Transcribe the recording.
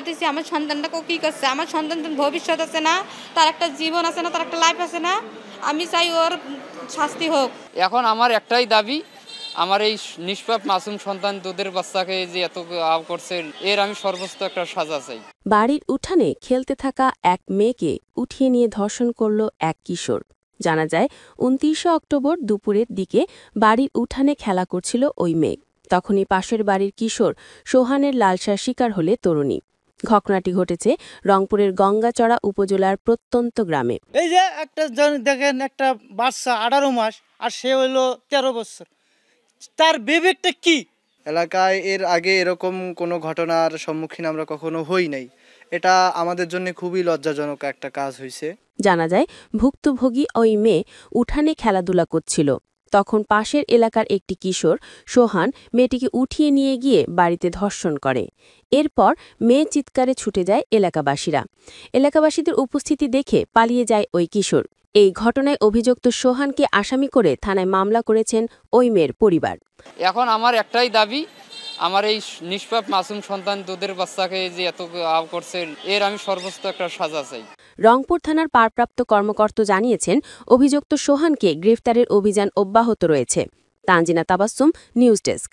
দিছি আমার সন্তানটাকে কি করছে, আমার সন্তানটার ভবিষ্যৎ আছে না, তার একটা জীবন আছে না, তার একটা লাইফ আছে না, আমি চাই ওর শাস্তি হোক। এখন আমার একটাই দাবি, আমার এই নিষ্পাপ মাসুম সন্তান দুধের বাচ্চাকে যে এত করছে, এর আমি সর্বোচ্চ একটা সাজা চাই। বাড়ির উঠানে খেলতে থাকা এক মেয়েকে উঠিয়ে নিয়ে ধর্ষণ করল এক কিশোর। জানা যায় ২৯ অক্টোবর দুপুরের দিকে বাড়ির উঠানে খেলা করছিল ওই মেয়ে। তখনই পাশের বাড়ির কিশোর সোহানের লালসার শিকার হলে তরুণী। ঘটনাটি ঘটেছে রংপুরের গঙ্গাচড়া উপজেলার প্রত্যন্ত গ্রামে। এই যে একটা দেখেন, একটা বাচ্চা 18 মাস আর সে হলো 13 বছর, তার বিবেকটা কি? এলাকায় এর আগে এরকম কোনো ঘটনার সম্মুখীন আমরা কখনো হই নাই। এটা আমাদের জন্য খুবই লজ্জাজনক একটা কাজ হয়েছে। জানা যায় ভুক্তভোগী ওই মেয়ে উঠানে খেলাধুলা করছিল। তখন পাশের এলাকার একটি কিশোর সোহান মেয়েটিকে উঠিয়ে নিয়ে গিয়ে বাড়িতে ধর্ষণ করে। এরপর মেয়ে চিৎকারে ছুটে যায় এলাকাবাসীরা। এলাকাবাসীদের উপস্থিতি দেখে পালিয়ে যায় ওই কিশোর। এই ঘটনায় অভিযুক্ত সোহানকে আসামি করে থানায় মামলা করেছেন ওই মেয়ের পরিবার। এখন আমার একটাই দাবি, আমার এই নিষ্পাপ মাসুম সন্তান দুধের বাচ্চাকে যে এত করছে, এর আমি সর্বোচ্চ একটা সাজা চাই। রংপুর থানার ভারপ্রাপ্ত কর্মকর্তা জানিয়েছেন, অভিযুক্ত সোহানকে গ্রেফতারের অভিযান অব্যাহত রয়েছে। Tanzina Tabassum, news desk.